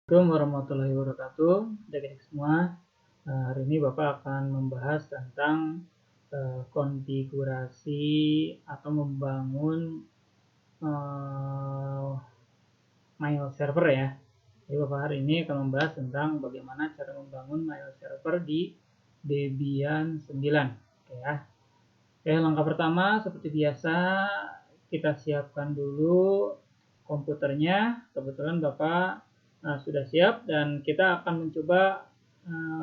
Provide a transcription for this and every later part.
Assalamualaikum warahmatullahi wabarakatuh. Adik-adik semua, hari ini Bapak akan membahas tentang konfigurasi atau membangun mail server ya. Jadi Bapak hari ini akan membahas tentang bagaimana cara membangun mail server di Debian 9. Oke ya. Oke, langkah pertama seperti biasa kita siapkan dulu komputernya. Kebetulan Bapak sudah siap dan kita akan mencoba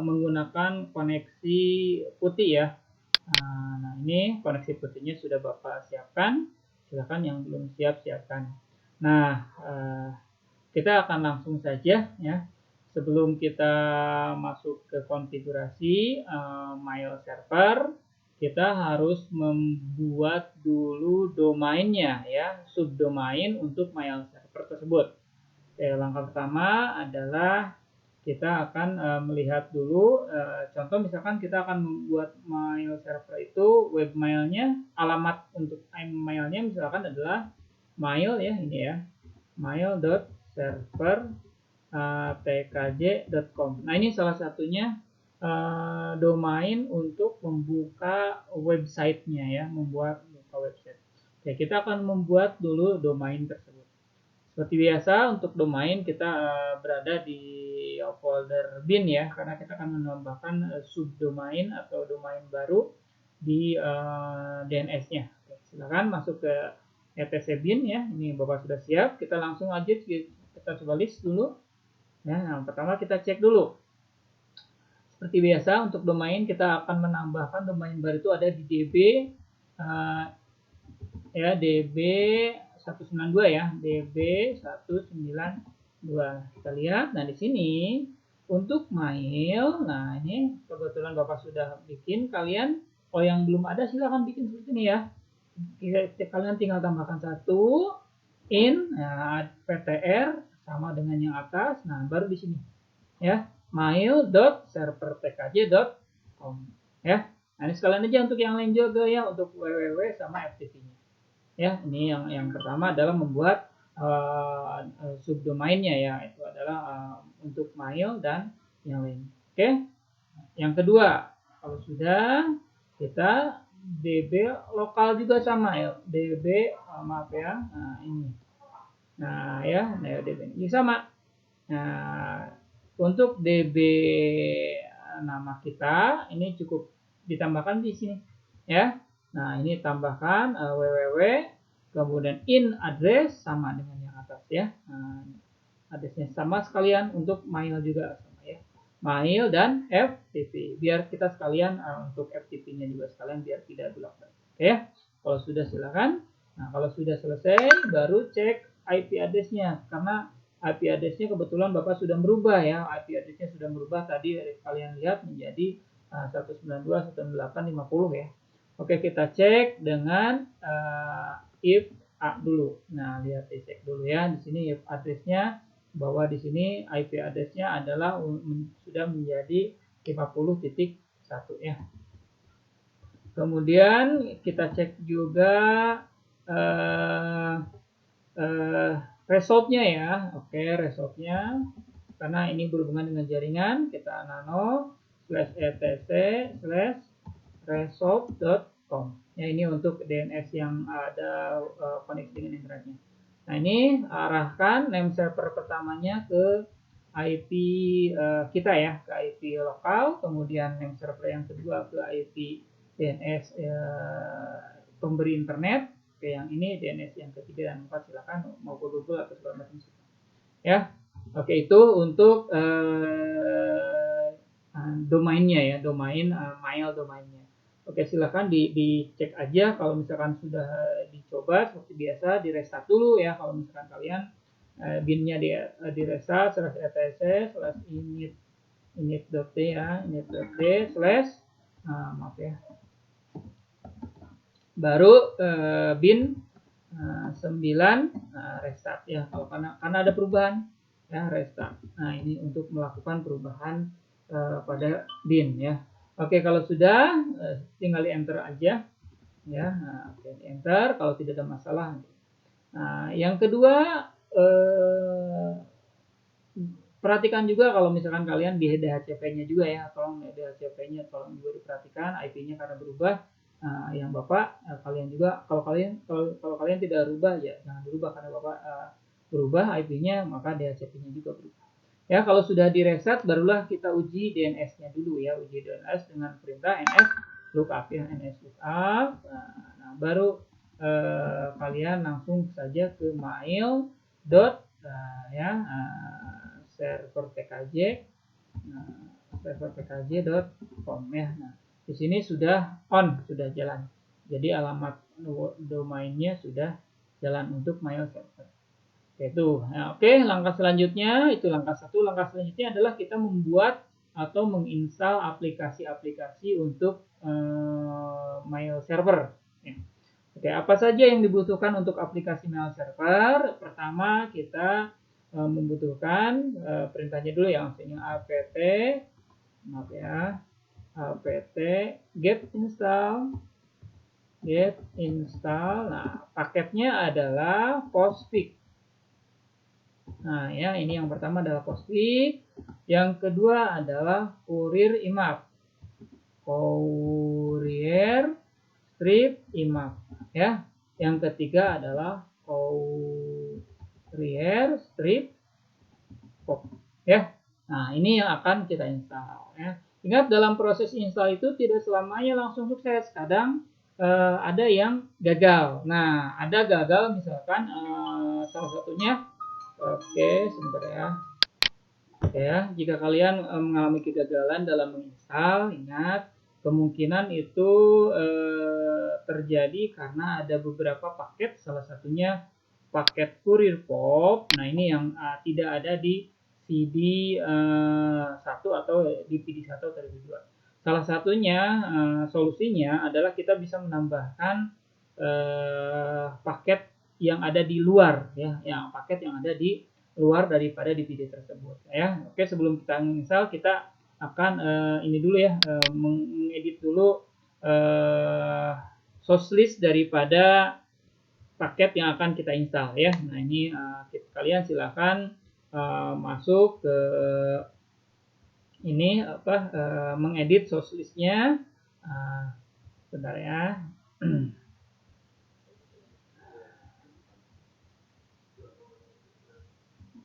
menggunakan koneksi putih ya. Nah ini koneksi putihnya sudah Bapak siapkan, silakan yang belum siap siapkan. Nah kita akan langsung saja ya, sebelum kita masuk ke konfigurasi mail server, kita harus membuat dulu domainnya ya, subdomain untuk mail server tersebut. Oke, langkah pertama adalah kita akan melihat dulu contoh, misalkan kita akan membuat mail server itu webmailnya, alamat untuk mailnya misalkan adalah mail ya, ini ya, mail.server.tkj.com. Nah ini salah satunya domain untuk membuka websitenya ya, membuka website. Oke, kita akan membuat dulu domain tersebut. Seperti biasa untuk domain kita berada di folder bin ya, karena kita akan menambahkan subdomain atau domain baru di DNS-nya. Silakan masuk ke etc bin ya. Ini Bapak sudah siap. Kita langsung aja kita coba list dulu. Ya, yang pertama kita cek dulu. Seperti biasa untuk domain kita akan menambahkan domain baru itu ada di DB ya, DB 192 ya, DB 192. Kita lihat, nah di sini untuk mail, nah ini kebetulan Bapak sudah bikin, kalian yang belum ada silahkan bikin seperti ini ya. Kalian tinggal tambahkan satu in, nah, ptr sama dengan yang atas, nah baru di sini ya, mail.servertkj.com ya. Nah ini sekalian aja untuk yang lain juga ya, untuk www sama ftp-nya. Ya, ini yang pertama adalah membuat subdomainnya ya, itu adalah untuk mail dan yang lain. Oke, yang kedua, kalau sudah kita DB lokal juga sama ya, DB maaf ya, nah ini, nah ya, DB ini sama. Nah untuk DB nama kita ini cukup ditambahkan di sini ya. Nah ini tambahkan www, kemudian in address sama dengan yang atas ya. Nah, addressnya sama sekalian, untuk mail juga sama ya, mail dan FTP, biar kita sekalian untuk FTP-nya juga sekalian biar tidak bolak-balik. Oke ya, kalau sudah silakan. Nah kalau sudah selesai baru cek IP address-nya, karena IP address-nya kebetulan Bapak sudah merubah ya, IP address-nya sudah merubah tadi kalian lihat menjadi 192.168.50 ya. Oke, kita cek dengan if A dulu. Nah, lihat cek dulu ya. Di sini if address-nya, bahwa di sini IP address-nya adalah sudah menjadi 50.1 ya. Kemudian kita cek juga resultnya ya. Oke, resultnya karena ini berhubungan dengan jaringan, kita nano /etc/result.com ya, ini untuk DNS yang ada koneksi dengan internetnya. Nah ini arahkan name server pertamanya ke IP kita ya, ke IP lokal, kemudian name server yang kedua ke IP DNS pemberi internet, ke yang ini DNS yang ketiga dan keempat, silakan mau ke Google atau segala macam ya. Oke, itu untuk domainnya ya, domain mail domainnya. Oke, silakan dicek aja kalau misalkan sudah dicoba seperti biasa, di restart dulu ya. Kalau misalkan kalian binnya di restart /etc/init.d ya, init.d/ maaf ya, baru bin 9 restart ya, kalau karena ada perubahan ya, restart. Nah ini untuk melakukan perubahan pada bin ya. Oke, kalau sudah tinggal di enter aja ya. Nah, oke, di enter kalau tidak ada masalah. Nah yang kedua perhatikan juga kalau misalkan kalian di DHCP-nya juga ya, tolong DHCP-nya tolong juga diperhatikan IP-nya karena berubah. Yang Bapak kalian juga kalau kalian tidak rubah ya jangan dirubah karena Bapak berubah IP-nya maka DHCP-nya juga berubah. Ya, kalau sudah direset barulah kita uji DNS-nya dulu ya, uji DNS dengan perintah ns lookup ya, ns lookup. Nah, baru kalian langsung saja ke mail server tkj server tkj.com ya. Nah, di sini sudah on, sudah jalan. Jadi alamat domainnya sudah jalan untuk mail server. Itu. Nah, oke, langkah selanjutnya itu langkah 1. Langkah selanjutnya adalah kita membuat atau menginstal aplikasi-aplikasi untuk mail server. Ya. Oke, apa saja yang dibutuhkan untuk aplikasi mail server? Pertama, kita membutuhkan perintahnya dulu ya, maksudnya apt get install. Nah, paketnya adalah Postfix. Nah, ya, ini yang pertama adalah Postfix. Yang kedua adalah Courier IMAP. Courier strip IMAP, ya. Yang ketiga adalah Courier strip pop, ya. Nah, ini yang akan kita install, ya. Ingat, dalam proses install itu tidak selamanya langsung sukses. Kadang ada yang gagal. Nah, ada gagal misalkan salah satunya. Oke, sebentar ya. Oke ya, jika kalian mengalami kegagalan dalam menginstal, ingat kemungkinan itu terjadi karena ada beberapa paket, salah satunya paket Courier Pop. Nah, ini yang tidak ada di CD 1 atau di PD 1 atau PD 2. Salah satunya solusinya adalah kita bisa menambahkan paket yang ada di luar ya, paket yang ada di luar daripada DVD tersebut ya. Oke, sebelum kita install kita akan ini dulu ya, mengedit dulu source list daripada paket yang akan kita install ya. Nah, ini kalian silakan masuk ke ini mengedit source listnya. Bentar ya.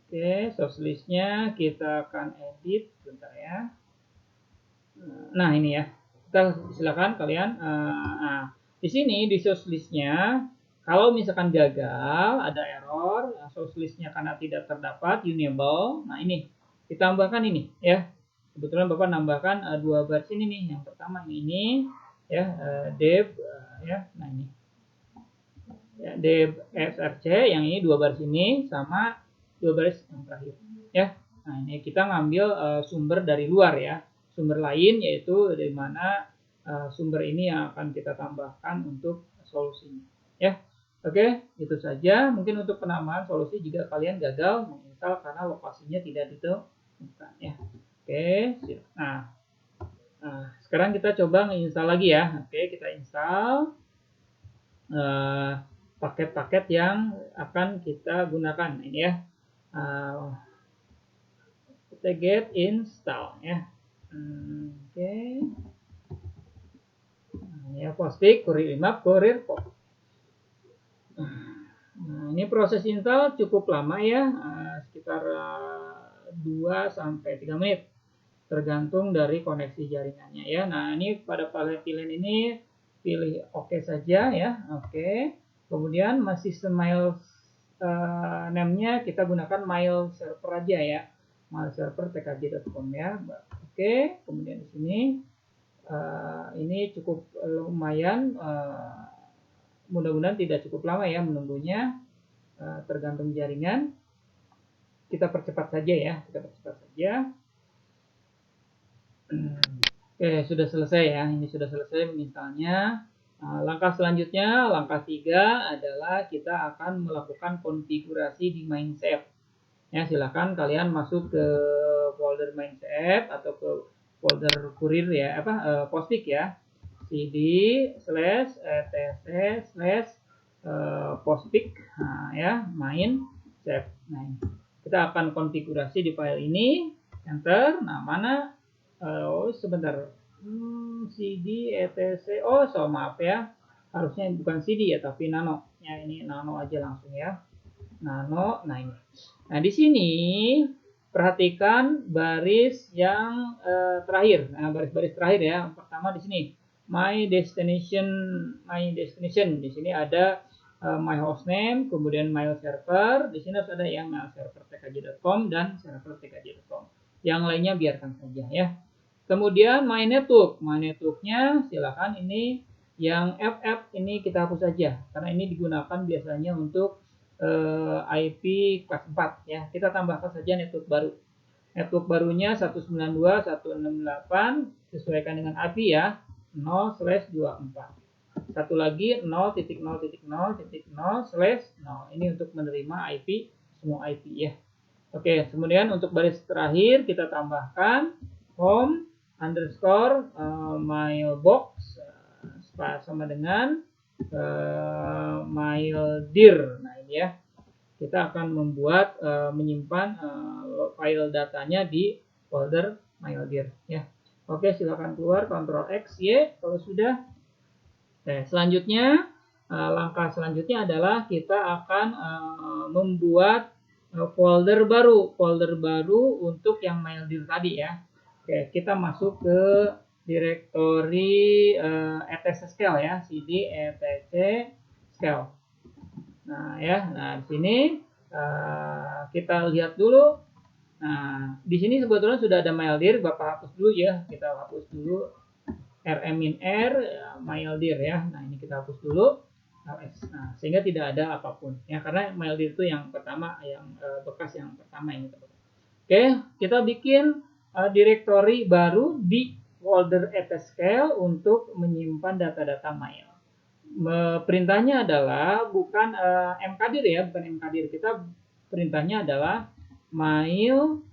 Oke, source listnya kita akan edit, bentar ya. Nah, ini ya, kita silakan kalian. Di sini di source listnya, kalau misalkan gagal, ada error, source listnya karena tidak terdapat unable. Nah, ini kita tambahkan ini ya. Kebetulan Bapak nambahkan 2 baris ini nih. Yang pertama ini ya, deb ya. Nah, ini ya, deb src yang ini 2 baris ini sama 2 baris yang terakhir ya. Nah, ini kita ngambil sumber dari luar ya, sumber lain yaitu dari mana sumber ini yang akan kita tambahkan untuk solusinya ya. Oke, itu saja. Mungkin untuk penambahan solusi jika kalian gagal menginstal karena lokasinya tidak ditemukan ya. Oke, nah sekarang kita coba menginstal lagi ya. Oke, kita install paket-paket yang akan kita gunakan ini ya. Kita get install ya. Oke. Ya, Postfix, Courier IMAP, Courier Pop. Nah, ini proses install cukup lama ya, sekitar 2 sampai 3 menit tergantung dari koneksi jaringannya ya. Nah, ini pada pilihan ini pilih oke saja ya. Oke. Kemudian sistem mail name-nya kita gunakan mail server aja ya. Mail server tkj.com ya. Oke, kemudian di sini ini cukup lumayan, mudah-mudahan tidak cukup lama ya menunggunya, tergantung jaringan. Kita percepat saja ya, Oke, sudah selesai ya, ini sudah selesai menginstalnya. Langkah selanjutnya, langkah 3 adalah kita akan melakukan konfigurasi di MainSafe. Ya, silakan kalian masuk ke folder MainSafe atau ke folder Courier ya, Postfix ya, cd/etc/postfix ya, main save. Nah, Kita akan konfigurasi di file ini, enter. Nah, mana? Sebentar. CD etc. Maaf ya. Harusnya bukan CD ya, tapi nano. Ya, ini nano aja langsung ya. Nano. Nah, ini. Nah, di sini perhatikan baris yang terakhir. Nah, baris-baris terakhir ya. Pertama di sini my destination. Di sini ada my hostname, kemudian my server. Di sini harus ada yang mail server tkj.com dan server tkj.com. Yang lainnya biarkan saja ya. Kemudian my network. My networknya silakan ini yang FF ini kita hapus saja karena ini digunakan biasanya untuk IP kelas 4 ya. Kita tambahkan saja network baru. Network barunya 192.168 sesuaikan dengan IP ya. 0/24. Satu lagi 0.0.0.0/0. Ini untuk menerima IP, semua IP ya. Oke, kemudian untuk baris terakhir kita tambahkan home underscore mailbox sama dengan maildir. Nah, ini ya. Kita akan membuat menyimpan file datanya di folder maildir ya. Oke, silakan keluar Ctrl X Y kalau sudah. Selanjutnya langkah selanjutnya adalah kita akan membuat folder baru untuk yang maildir tadi ya. Oke, kita masuk ke directory etc scale ya, cd etc scale. Nah ya, nah di sini kita lihat dulu. Nah di sini sebetulnya sudah ada maildir, Bapak hapus dulu ya, kita hapus dulu rmin-r maildir ya. Nah ini kita hapus dulu ls. Nah sehingga tidak ada apapun ya, karena maildir itu yang pertama, yang bekas yang pertama ini. Oke, kita bikin directory baru di folder etscale untuk menyimpan data-data mail. Perintahnya adalah bukan mkdir ya, bukan mkdir. Kita perintahnya adalah mail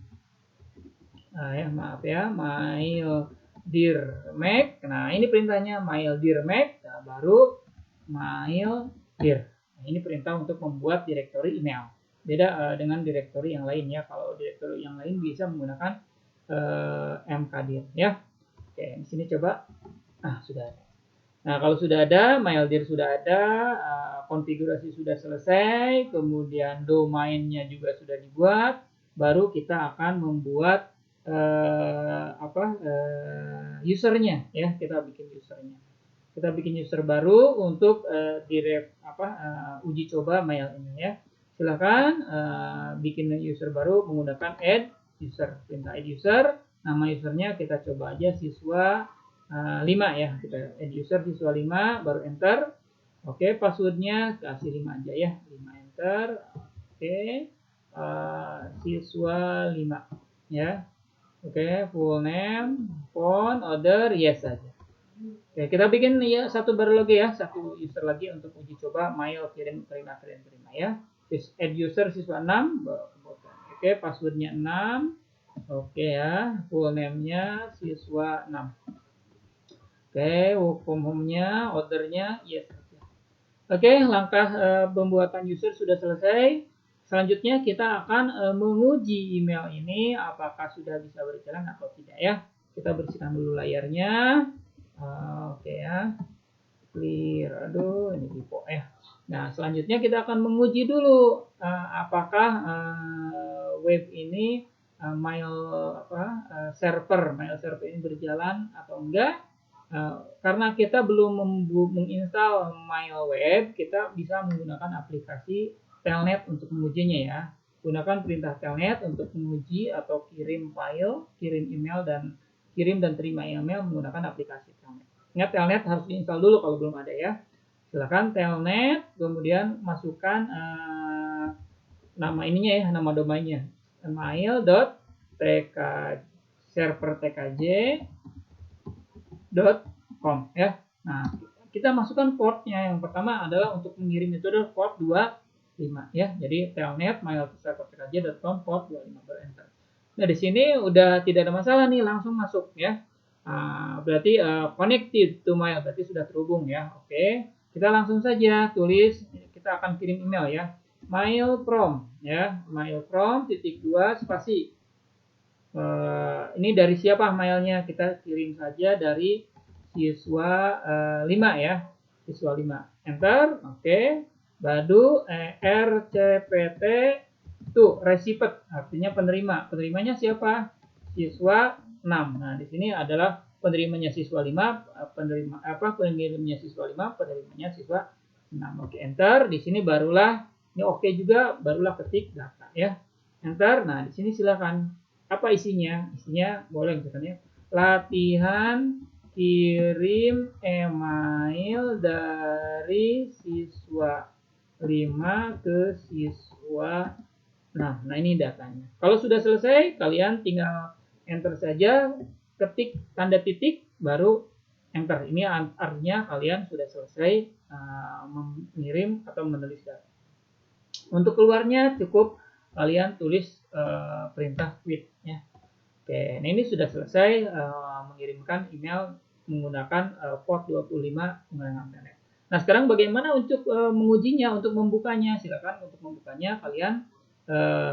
mail dir make. Nah ini perintahnya mail dir make, nah, baru mail dir. Nah, ini perintah untuk membuat direktori email. Beda dengan direktori yang lain ya. Kalau direktori yang lain bisa menggunakan mkdir ya. Oke, di sini coba. Nah sudah ada. Nah kalau sudah ada, maildir sudah ada, konfigurasi sudah selesai, kemudian domainnya juga sudah dibuat, baru kita akan membuat usernya ya. Kita bikin usernya. Kita bikin user baru untuk uji coba mail ini ya. Silakan bikin user baru menggunakan add user. Perintah add user, nama usernya kita coba aja siswa 5 ya. Kita add user siswa 5, baru enter. Oke, passwordnya kasih 5 aja ya. 5 enter. Oke, siswa 5 ya. Oke, full name, phone, order, yes saja. Oke, kita bikin ya satu baru lagi ya, satu user lagi untuk uji coba mail kirim terima ya. Add user siswa 6. Oke, passwordnya 6. Oke ya, full name-nya siswa 6. Oke, from home-nya, ordernya yes saja. Oke, langkah pembuatan user sudah selesai. Selanjutnya kita akan menguji email ini apakah sudah bisa berjalan atau tidak ya. Kita bersihkan dulu layarnya. Oke ya. Clear. Aduh, ini typo ya. Nah, selanjutnya kita akan menguji dulu apakah web ini mail server ini berjalan atau enggak. Karena kita belum menginstal mail web, kita bisa menggunakan aplikasi telnet untuk mengujinya ya. Gunakan perintah telnet untuk menguji atau kirim file, kirim email dan terima email menggunakan aplikasi telnet. Ingat, telnet harus diinstal dulu kalau belum ada ya. Silakan telnet, kemudian masukkan nama ininya ya, nama domainnya mail.servertkj.com ya. Nah, kita masukkan portnya. Yang pertama adalah untuk mengirim itu adalah port 25 ya. Jadi telnet mail.servertkj.com port 25, baru enter. Nah, di sini udah tidak ada masalah nih, langsung masuk ya. Berarti connected to mail, berarti sudah terhubung ya. Oke, kita langsung saja tulis, kita akan kirim email ya. mail from ya, mail from titik 2 spasi. Ini dari siapa mailnya? Kita kirim saja dari siswa 5 ya, siswa 5. Enter, oke. Badu RCPT tuh recipient artinya penerima. Penerimanya siapa? Siswa 6. Nah, di sini adalah penerimanya siswa 5, penerima pengirimnya siswa 5, penerimanya siswa 6. Oke, enter. Di sini barulah ini oke juga, barulah ketik data ya. Enter. Nah, di sini silakan apa isinya? Isinya boleh misalkan ya. Latihan kirim email dari siswa 5 ke siswa. Nah, ini datanya. Kalau sudah selesai, kalian tinggal enter saja, ketik tanda titik, baru enter. Ini artinya kalian sudah selesai mengirim atau menulis data. Untuk keluarnya cukup kalian tulis perintah quit ya. Oke, nah ini sudah selesai mengirimkan email menggunakan port 25 menggunakan telnet. Nah, sekarang bagaimana untuk mengujinya, untuk membukanya? Silakan untuk membukanya kalian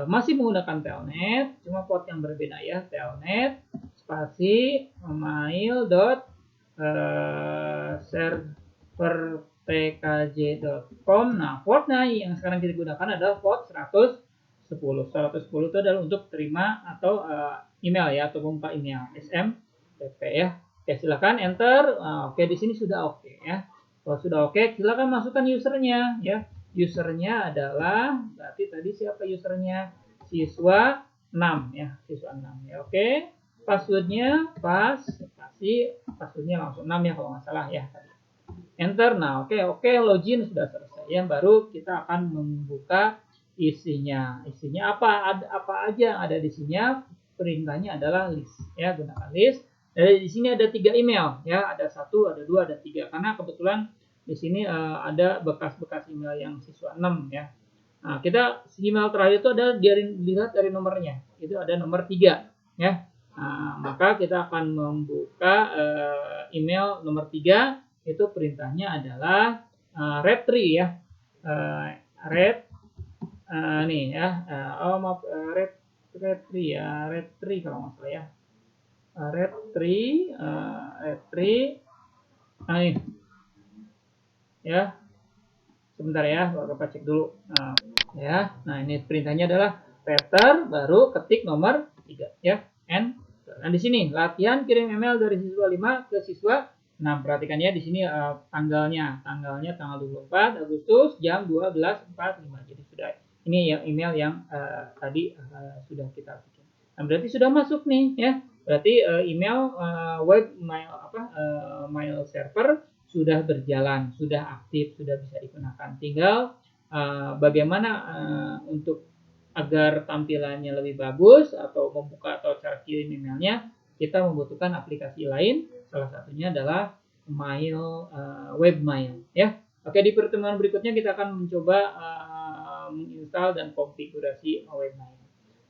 masih menggunakan telnet, cuma port yang berbeda ya. Telnet spasi mail server tkj.com. Nah, portnya yang sekarang kita gunakan adalah port 110. 110 itu adalah untuk terima atau email ya, atau membuka email SMTP ya. Oke, silakan enter. Oke, di sini sudah oke ya. Kalau sudah oke, silakan masukkan usernya ya. Usernya adalah berarti tadi siapa usernya? Siswa 6 ya, siswa 6 ya. Oke. Passwordnya passwordnya langsung 6 ya kalau nggak salah ya. Enter. Nah, oke, login sudah selesai ya. Baru kita akan membuka isinya. Isinya apa aja yang ada di sininya? Perintahnya adalah list ya, gunakan list. Dari di sini ada 3 email ya, ada 1, ada 2, ada 3 karena kebetulan di sini ada bekas-bekas email yang siswa 6 ya. Nah, kita email terakhir itu ada dilihat dari nomornya. Itu ada nomor 3 ya. Nah, maka kita akan membuka email nomor 3. Itu perintahnya adalah retrieve ya. Nih ya. Retrieve ya, retrieve kalau nggak salah ya. Retrieve. Nah, ini ya. Sebentar ya, Bapak cek dulu. Ya. Nah, ini perintahnya adalah return baru ketik nomor 3 ya. Nah, di sini latihan kirim email dari siswa 5 ke siswa. Nah, perhatikan ya di sini tanggalnya tanggal 24 Agustus jam 12.45. Jadi sudah ini yang email yang tadi sudah kita bikin. Nah, berarti sudah masuk nih ya. Berarti email web mail server sudah berjalan, sudah aktif, sudah bisa digunakan. Tinggal bagaimana untuk agar tampilannya lebih bagus atau membuka atau cara kirim emailnya, kita membutuhkan aplikasi lain. Salah satunya adalah webmail ya. Oke, di pertemuan berikutnya kita akan mencoba menginstal dan konfigurasi webmail.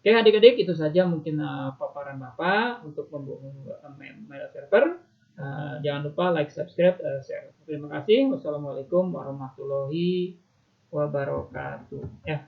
Oke, adik-adik, itu saja mungkin paparan Bapak untuk membuat mail server. Jangan lupa like, subscribe, share. Terima kasih. Wassalamualaikum warahmatullahi wabarakatuh. Ya.